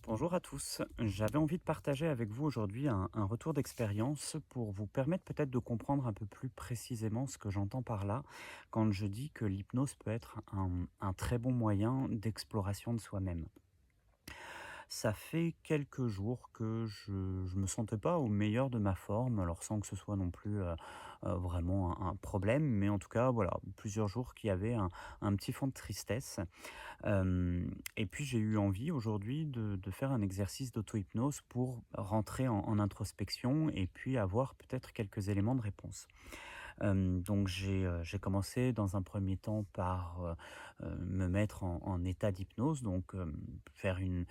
Bonjour à tous. J'avais envie de partager avec vous aujourd'hui un retour d'expérience pour vous permettre peut-être de comprendre un peu plus précisément ce que j'entends par là quand je dis que l'hypnose peut être un très bon moyen d'exploration de soi-même. Ça fait quelques jours que je me sentais pas au meilleur de ma forme, alors sans que ce soit non plus, vraiment un problème, mais en tout cas, voilà, plusieurs jours qu'il y avait un petit fond de tristesse. Et puis j'ai eu envie aujourd'hui de faire un exercice d'auto-hypnose pour rentrer en introspection et puis avoir peut-être quelques éléments de réponse. Donc j'ai commencé dans un premier temps par, me mettre en état d'hypnose, donc faire une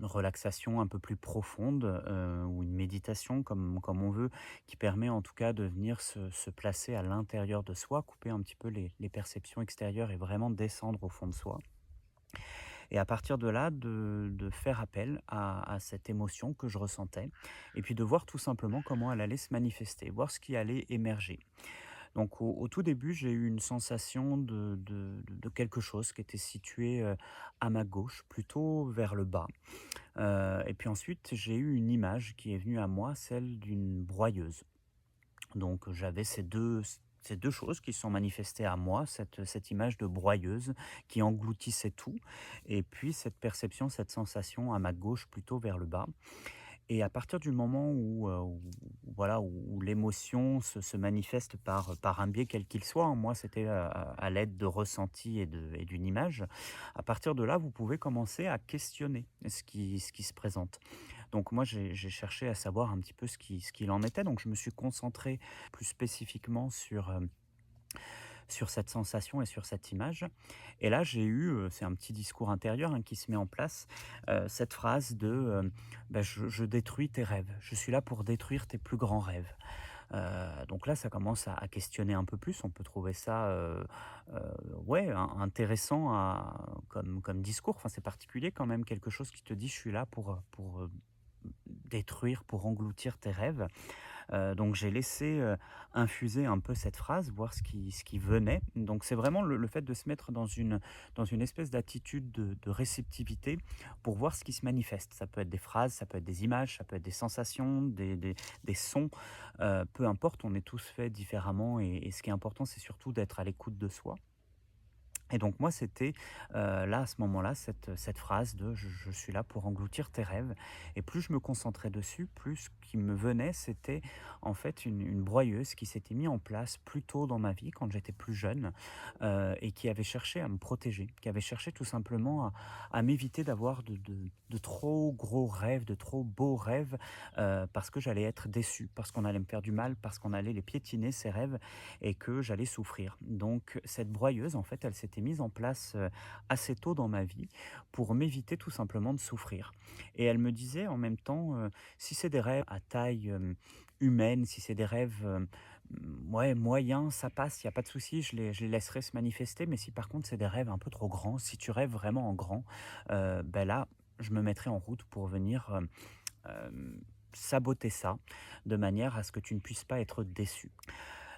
relaxation un peu plus profonde, ou une méditation comme on veut, qui permet en tout cas de venir se placer à l'intérieur de soi, couper un petit peu les perceptions extérieures et vraiment descendre au fond de soi. Et à partir de là, de faire appel à cette émotion que je ressentais et puis de voir tout simplement comment elle allait se manifester, voir ce qui allait émerger. Donc au tout début, j'ai eu une sensation de quelque chose qui était situé, à ma gauche, plutôt vers le bas. Et puis ensuite, j'ai eu une image qui est venue à moi, celle d'une broyeuse. Donc j'avais ces deux choses qui se sont manifestées à moi, cette image de broyeuse qui engloutissait tout et puis cette perception, cette sensation à ma gauche plutôt vers le bas. Et à partir du moment où voilà, où l'émotion se manifeste par un biais quel qu'il soit, hein, moi c'était, à l'aide de ressentis et d'une image. À partir de là, vous pouvez commencer à questionner ce qui se présente. Donc moi j'ai cherché à savoir un petit peu ce qu'il en était, donc je me suis concentré plus spécifiquement sur cette sensation et sur cette image. Et là, j'ai eu, c'est un petit discours intérieur, hein, qui se met en place, cette phrase de, bah, «Je détruis tes rêves. Je suis là pour détruire tes plus grands rêves». Donc là, ça commence à questionner un peu plus. On peut trouver ça, ouais, intéressant comme discours. Enfin, c'est particulier quand même, quelque chose qui te dit: «Je suis là pour détruire, pour engloutir tes rêves». Donc j'ai laissé, infuser un peu cette phrase, voir ce qui venait. Donc c'est vraiment le fait de se mettre dans une espèce d'attitude de réceptivité pour voir ce qui se manifeste. Ça peut être des phrases, ça peut être des images, ça peut être des sensations, des sons, peu importe, on est tous faits différemment et ce qui est important, c'est surtout d'être à l'écoute de soi. Et donc moi, c'était, là, à ce moment-là, cette phrase de: «Je suis là pour engloutir tes rêves». Et plus je me concentrais dessus, plus ce qui me venait, c'était en fait une broyeuse qui s'était mis en place plus tôt dans ma vie, quand j'étais plus jeune, et qui avait cherché à me protéger, qui avait cherché tout simplement à m'éviter d'avoir de trop gros rêves, de trop beaux rêves, parce que j'allais être déçu, parce qu'on allait me faire du mal, parce qu'on allait les piétiner, ces rêves, et que j'allais souffrir. Donc cette broyeuse, en fait, elle s'était mise en place, assez tôt dans ma vie pour m'éviter tout simplement de souffrir. Et elle me disait en même temps, si c'est des rêves à taille, humaine, si c'est des rêves, ouais, moyens, ça passe, il y a pas de souci, je les laisserai se manifester. Mais si par contre c'est des rêves un peu trop grands, si tu rêves vraiment en grand, bah là, je me mettrai en route pour venir, saboter ça, de manière à ce que tu ne puisses pas être déçu.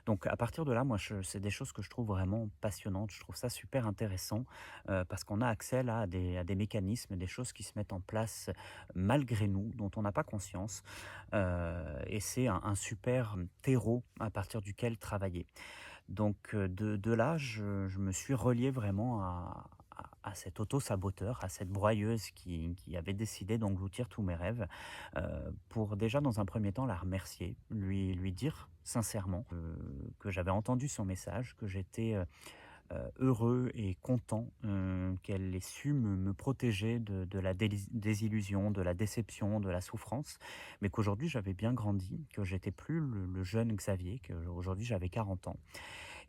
Donc à partir de là, moi, c'est des choses que je trouve vraiment passionnantes. Je trouve ça super intéressant, parce qu'on a accès là à des mécanismes, des choses qui se mettent en place malgré nous, dont on n'a pas conscience. Et c'est un super terreau à partir duquel travailler. Donc de là, je me suis relié vraiment à cet auto-saboteur, à cette broyeuse qui avait décidé d'engloutir tous mes rêves, pour déjà dans un premier temps la remercier, lui dire sincèrement, que j'avais entendu son message, que j'étais, heureux et content, qu'elle ait su me protéger de la désillusion, de la déception, de la souffrance, mais qu'aujourd'hui j'avais bien grandi, que j'étais plus le jeune Xavier, qu'aujourd'hui j'avais 40 ans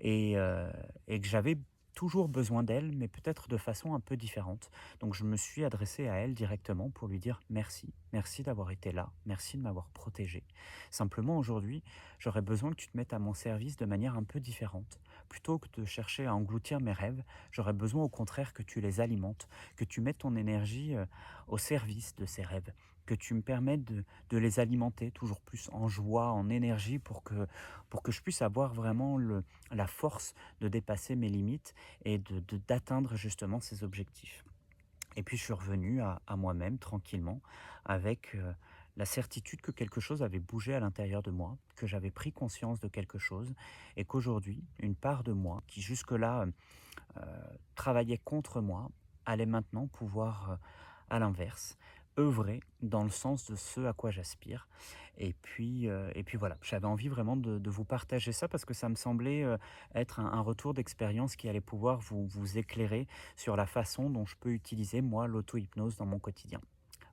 et que j'avais toujours besoin d'elle, mais peut-être de façon un peu différente. Donc je me suis adressé à elle directement pour lui dire: «Merci, merci d'avoir été là, merci de m'avoir protégé. Simplement aujourd'hui, j'aurais besoin que tu te mettes à mon service de manière un peu différente. Plutôt que de chercher à engloutir mes rêves, j'aurais besoin au contraire que tu les alimentes, que tu mettes ton énergie, au service de ces rêves, que tu me permettes de les alimenter toujours plus en joie, en énergie pour que je puisse avoir vraiment la force de dépasser mes limites et d'atteindre justement ces objectifs». Et puis je suis revenu à moi-même tranquillement avec, la certitude que quelque chose avait bougé à l'intérieur de moi, que j'avais pris conscience de quelque chose et qu'aujourd'hui, une part de moi qui jusque-là, travaillait contre moi, allait maintenant pouvoir, à l'inverse, œuvrer dans le sens de ce à quoi j'aspire. Et puis voilà, j'avais envie vraiment de vous partager ça parce que ça me semblait, être un retour d'expérience qui allait pouvoir vous éclairer sur la façon dont je peux utiliser, moi, l'auto-hypnose dans mon quotidien.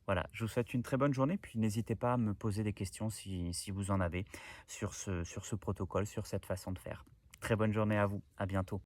Voilà, je vous souhaite une très bonne journée, puis n'hésitez pas à me poser des questions si vous en avez sur ce protocole, sur cette façon de faire. Très bonne journée à vous, à bientôt.